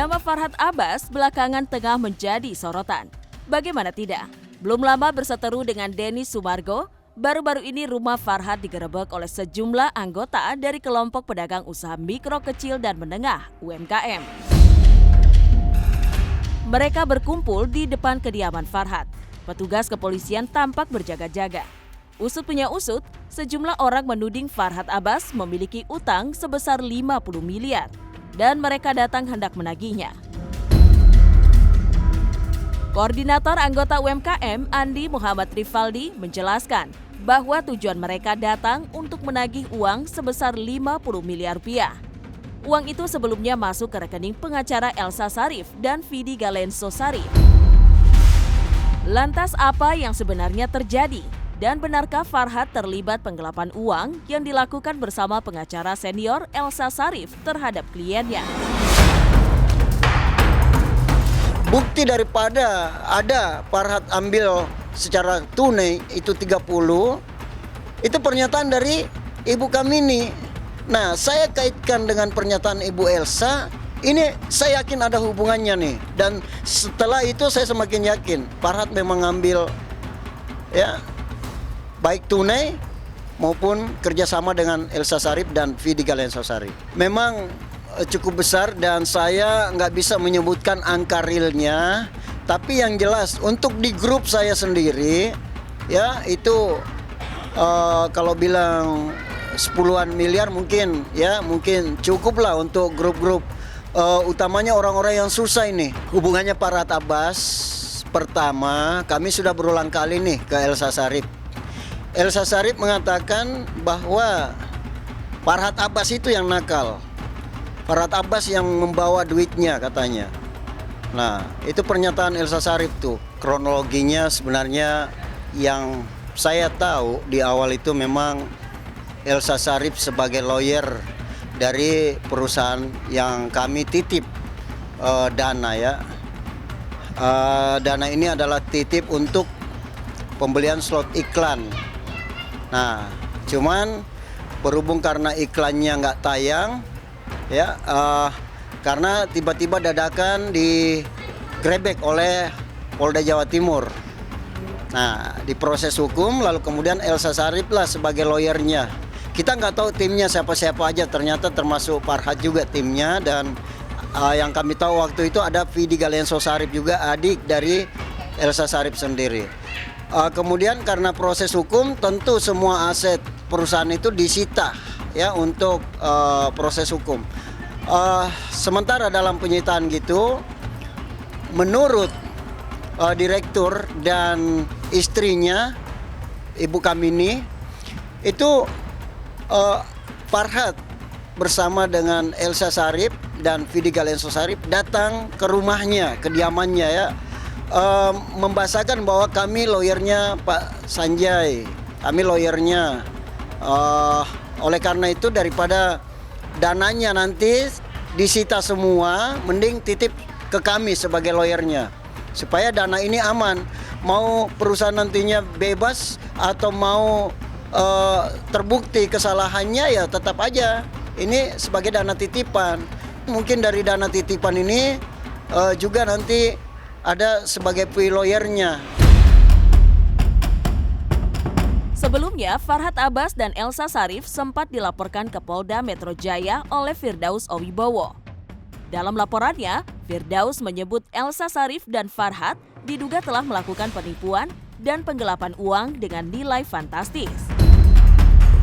Nama Farhad Abbas belakangan tengah menjadi sorotan. Bagaimana tidak? Belum lama berseteru dengan Denny Sumargo, baru-baru ini rumah Farhad digerebek oleh sejumlah anggota dari kelompok pedagang usaha mikro kecil dan menengah (UMKM). Mereka berkumpul di depan kediaman Farhad. Petugas kepolisian tampak berjaga-jaga. Usut punya usut, sejumlah orang menuding Farhad Abbas memiliki utang sebesar 50 miliar dan mereka datang hendak menagihnya. Koordinator anggota UMKM Andi Muhammad Rivaldi menjelaskan bahwa tujuan mereka datang untuk menagih uang sebesar 50 miliar rupiah. Uang itu sebelumnya masuk ke rekening pengacara Elsa Sarif dan Vidi Galenso Sarif. Lantas apa yang sebenarnya terjadi? Dan benarkah Farhad terlibat penggelapan uang yang dilakukan bersama pengacara senior Elsa Sarif terhadap kliennya? Bukti daripada ada Farhad ambil secara tunai itu 30, itu pernyataan dari Ibu Kamini. Nah, saya kaitkan dengan pernyataan Ibu Elsa, ini saya yakin ada hubungannya nih. Dan setelah itu saya semakin yakin Farhad memang ngambil ya baik tunai maupun kerjasama dengan Elsa Sarif dan Vidi Galenso Sarif. Memang cukup besar dan saya nggak bisa menyebutkan angka realnya, tapi yang jelas untuk di grup saya sendiri ya itu kalau bilang 10-an miliar mungkin cukup lah untuk grup-grup utamanya orang-orang yang susah ini. Hubungannya Farhad Abbas, pertama kami sudah berulang kali nih ke Elsa Sarif. Elsa Sarif mengatakan bahwa Farhad Abbas itu yang nakal. Farhad Abbas yang membawa duitnya katanya. Nah, itu pernyataan Elsa Sarif tuh. Kronologinya sebenarnya yang saya tahu di awal itu memang Elsa Sarif sebagai lawyer dari perusahaan yang kami titip dana ya. Dana ini adalah titip untuk pembelian slot iklan. Nah, cuman berhubung karena iklannya nggak tayang, ya karena tiba-tiba dadakan digrebek oleh Polda Jawa Timur. Nah, diproses hukum lalu kemudian Elsa Sarif lah sebagai lawyernya. Kita nggak tahu timnya siapa-siapa aja, ternyata termasuk Farhad juga timnya. Dan yang kami tahu waktu itu ada Vidi Galenso Sarif juga, adik dari Elsa Sarif sendiri. Kemudian karena proses hukum tentu semua aset perusahaan itu disita ya untuk proses hukum. Sementara dalam penyitaan gitu, menurut direktur dan istrinya Ibu Kamini itu Farhad bersama dengan Elsa Sarif dan Vidi Galenso Sarif datang ke rumahnya, kediamannya ya, membahasakan bahwa kami lawyernya Pak Sanjay, kami lawyernya. Oleh karena itu daripada dananya nanti disita semua, mending titip ke kami sebagai lawyernya supaya dana ini aman. Mau perusahaan nantinya bebas atau mau terbukti kesalahannya ya tetap aja ini sebagai dana titipan. Mungkin dari dana titipan ini juga nanti ada sebagai fee lawyernya. Sebelumnya, Farhad Abbas dan Elsa Sarif sempat dilaporkan ke Polda Metro Jaya oleh Firdaus Owibowo. Dalam laporannya, Firdaus menyebut Elsa Sarif dan Farhad diduga telah melakukan penipuan dan penggelapan uang dengan nilai fantastis.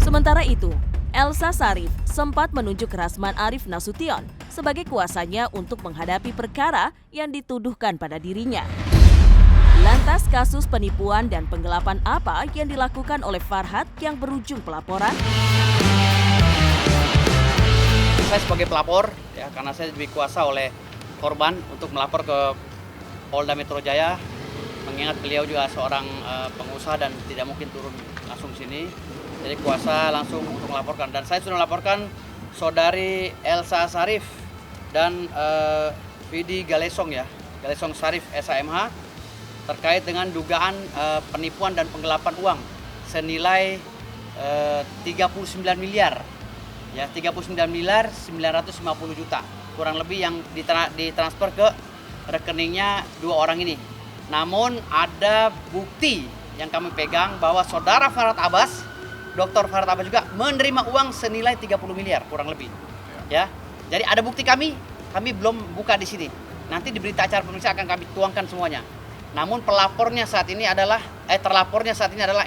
Sementara itu, Elsa Sarif sempat menunjuk Rasman Arif Nasution sebagai kuasanya untuk menghadapi perkara yang dituduhkan pada dirinya. Lantas kasus penipuan dan penggelapan apa yang dilakukan oleh Farhad yang berujung pelaporan? Saya sebagai pelapor, ya karena saya diberi kuasa oleh korban untuk melapor ke Polda Metro Jaya, mengingat beliau juga seorang pengusaha dan tidak mungkin turun langsung sini. Jadi kuasa langsung untuk melaporkan, dan saya sudah melaporkan saudari Elsa Sarif dan Vidi Galesong ya, Galesong Sarif SAMH terkait dengan dugaan penipuan dan penggelapan uang senilai 39 miliar ya, 39 miliar 950 juta. kurang lebih yang ditransfer ke rekeningnya dua orang ini. Namun ada bukti yang kami pegang bahwa saudara Farhad Abbas, Dr. Farhad Abbas juga menerima uang senilai 30 miliar kurang lebih. Ya. Jadi ada bukti kami belum buka di sini. Nanti di berita acara pemeriksaan akan kami tuangkan semuanya. Namun terlapornya saat ini adalah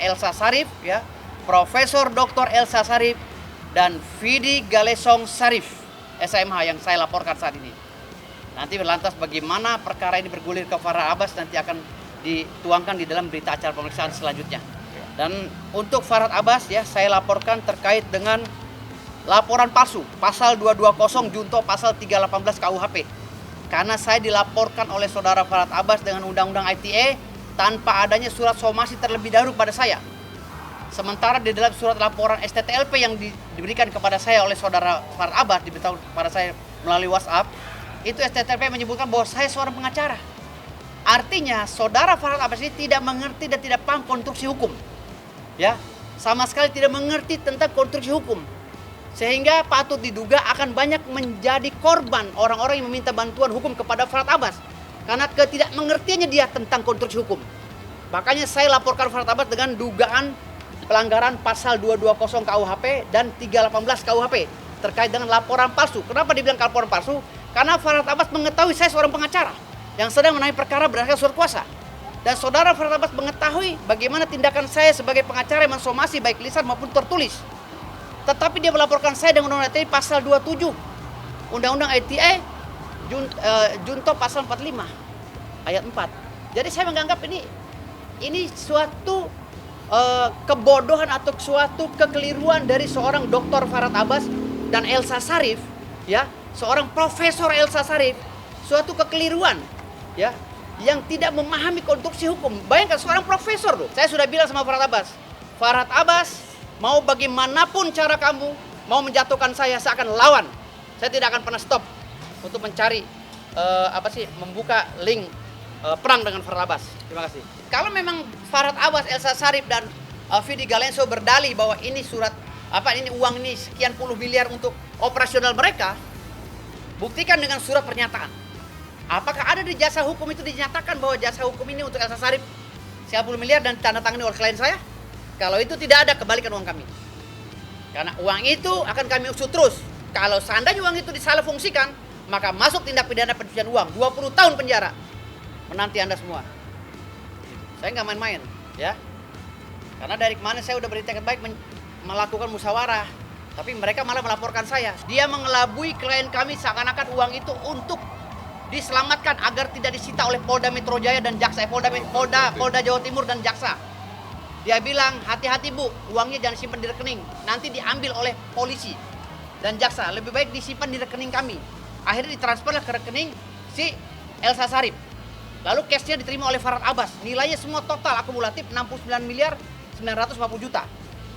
Elsa Sarif, ya, Profesor Dr. Elsa Sarif dan Vidi Galesong Sarif, SMH yang saya laporkan saat ini. Nanti lantas bagaimana perkara ini bergulir ke Farhad Abbas nanti akan dituangkan di dalam berita acara pemeriksaan selanjutnya. Dan untuk Farhad Abbas, ya, saya laporkan terkait dengan laporan palsu pasal 220 junto pasal 318 KUHP. Karena saya dilaporkan oleh saudara Farhad Abbas dengan undang-undang ITE tanpa adanya surat somasi terlebih dahulu pada saya. Sementara di dalam surat laporan STTLP yang diberikan kepada saya oleh saudara Farhad Abbas, diberitahu kepada saya melalui WhatsApp, itu STTLP menyebutkan bahwa saya seorang pengacara. Artinya saudara Farhad Abbas ini tidak mengerti dan tidak paham konstruksi hukum. Ya, sama sekali tidak mengerti tentang konstruksi hukum. Sehingga patut diduga akan banyak menjadi korban orang-orang yang meminta bantuan hukum kepada Farhad Abbas. Karena ketidakmengertiannya dia tentang konstruksi hukum. Makanya saya laporkan Farhad Abbas dengan dugaan pelanggaran pasal 220 KUHP dan 318 KUHP terkait dengan laporan palsu. Kenapa dibilang laporan palsu? Karena Farhad Abbas mengetahui saya seorang pengacara yang sedang menangani perkara berdasarkan surat kuasa. Dan saudara Farhad Abbas mengetahui bagaimana tindakan saya sebagai pengacara yang mensomasi baik lisan maupun tertulis. Tetapi dia melaporkan saya dengan Undang-Undang ITE pasal 27, Undang-Undang ITE junto pasal 45 ayat 4. Jadi saya menganggap ini suatu kebodohan atau suatu kekeliruan dari seorang Dr. Farhad Abbas dan Elsa Sarif, ya, seorang Profesor Elsa Sarif, suatu kekeliruan, ya, yang tidak memahami konstruksi hukum. Bayangkan seorang profesor loh. Saya sudah bilang sama Farhad Abbas, mau bagaimanapun cara kamu mau menjatuhkan saya akan lawan. Saya tidak akan pernah stop untuk mencari membuka link perang dengan Farhad Abbas. Terima kasih. Kalau memang Farhad Abbas, Elsa Sarif dan Vidi Galesong berdalih bahwa ini uang ini sekian puluh miliar untuk operasional mereka, buktikan dengan surat pernyataan. Apakah ada di jasa hukum itu dinyatakan bahwa jasa hukum ini untuk Elsa Sarif 10 miliar dan tanda tangani oleh klien saya? Kalau itu tidak ada, kembalikan uang kami. Karena uang itu akan kami usut terus. Kalau seandainya uang itu disalah fungsikan, maka masuk tindak pidana pencucian uang. 20 tahun penjara. Menanti Anda semua. Saya nggak main-main, ya. Karena dari kemarin saya udah bertekad baik melakukan musyawarah. Tapi mereka malah melaporkan saya. Dia mengelabui klien kami seakan-akan uang itu untuk diselamatkan agar tidak disita oleh Polda Metro Jaya dan Jaksa, Polda Jawa Timur dan Jaksa. Dia bilang, hati-hati Bu, uangnya jangan simpan di rekening. Nanti diambil oleh polisi dan jaksa. Lebih baik disimpan di rekening kami. Akhirnya ditransferlah ke rekening si Elsa Sarif. Lalu cashnya diterima oleh Farhad Abbas. Nilainya semua total akumulatif 69 miliar 950 juta.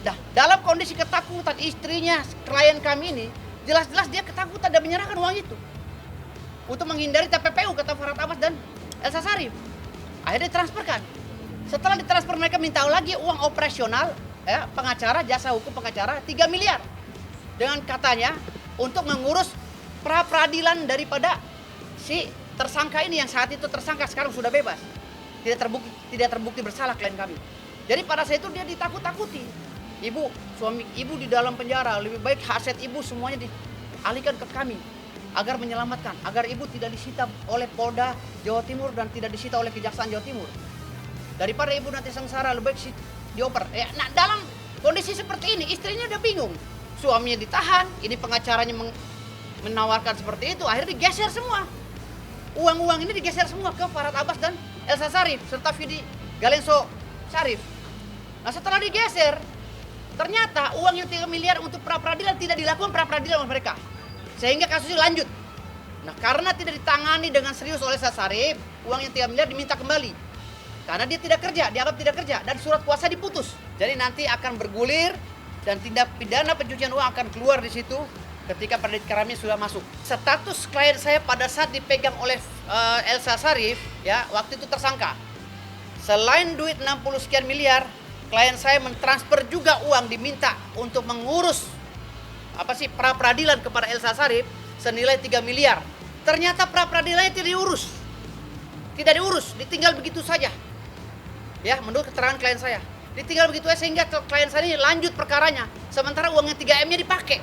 Nah, dalam kondisi ketakutan istrinya, klien kami ini, jelas-jelas dia ketakutan dan menyerahkan uang itu. Untuk menghindari TPPU, kata Farhad Abbas dan Elsa Sarif. Akhirnya ditransferkan. Setelah ditransfer mereka minta lagi uang operasional, ya, pengacara, jasa hukum pengacara 3 miliar. Dengan katanya untuk mengurus pra-peradilan daripada si tersangka ini yang saat itu tersangka sekarang sudah bebas. Tidak terbukti bersalah klien kami. Jadi pada saat itu dia ditakut-takuti. Suami ibu di dalam penjara, lebih baik aset ibu semuanya dialihkan ke kami agar menyelamatkan, agar ibu tidak disita oleh Polda Jawa Timur dan tidak disita oleh Kejaksaan Jawa Timur. Daripada ibu nanti sengsara, lebih baik dioper. Nah, dalam kondisi seperti ini, istrinya udah bingung. Suaminya ditahan, ini pengacaranya menawarkan seperti itu, akhirnya digeser semua. Uang-uang ini digeser semua ke Farhad Abbas dan Elsa Sarif, serta Vidi Galesong Sarif. Nah, setelah digeser, ternyata uang yang 3 miliar untuk pra-peradilan tidak dilakukan pra-peradilan oleh mereka. Sehingga kasusnya lanjut. Nah, karena tidak ditangani dengan serius oleh Elsa Sarif, uang yang 3 miliar diminta kembali. Karena dia tidak kerja, dianggap tidak kerja, dan surat kuasa diputus. Jadi nanti akan bergulir dan tindak pidana pencucian uang akan keluar di situ ketika kredit kami sudah masuk. Status klien saya pada saat dipegang oleh Elsa Sarif, ya, waktu itu tersangka. Selain duit 60 sekian miliar, klien saya mentransfer juga uang diminta untuk mengurus pra-peradilan kepada Elsa Sarif senilai 3 miliar. Ternyata pra-peradilannya tidak diurus. Tidak diurus, ditinggal begitu saja. Ya, menurut keterangan klien saya. Ditinggal begitu saja sehingga klien saya ini lanjut perkaranya. Sementara uangnya 3M-nya dipakai.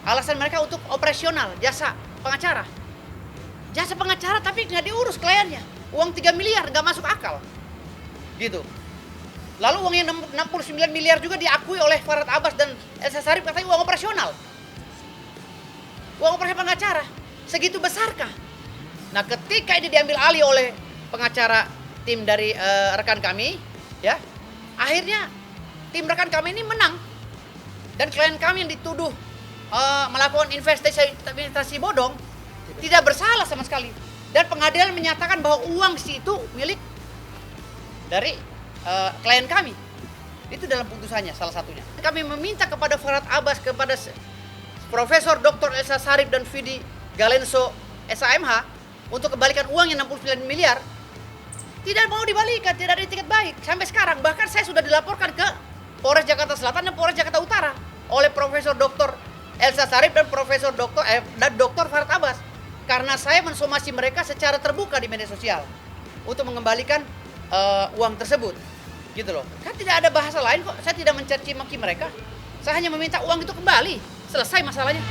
Alasan mereka untuk operasional, jasa pengacara. Jasa pengacara tapi nggak diurus kliennya. Uang 3 miliar nggak masuk akal. Gitu. Lalu uang yang 69 miliar juga diakui oleh Farhad Abbas dan Elsa Sharif katanya uang operasional. Uang operasional pengacara. Segitu besarkah? Nah, ketika ini diambil alih oleh pengacara tim dari rekan kami, ya, akhirnya tim rekan kami ini menang dan klien kami yang dituduh melakukan investasi bodong tidak bersalah sama sekali dan pengadilan menyatakan bahwa uang itu milik dari klien kami. Itu dalam putusannya salah satunya. Kami meminta kepada Farhad Abbas, kepada Profesor Dr. Elsa Sharif dan Vidi Galenso SAMH untuk kembalikan uang yang 69 miliar. Tidak mau dibalikan, tidak ada etiket baik sampai sekarang. Bahkan saya sudah dilaporkan ke Polres Jakarta Selatan dan Polres Jakarta Utara oleh Profesor Dr. Elsa Sharif dan Profesor Dr. Farhad Abbas karena saya mensomasi mereka secara terbuka di media sosial untuk mengembalikan uang tersebut. Gitu loh. Kan tidak ada bahasa lain kok. Saya tidak mencaci maki mereka. Saya hanya meminta uang itu kembali. Selesai masalahnya.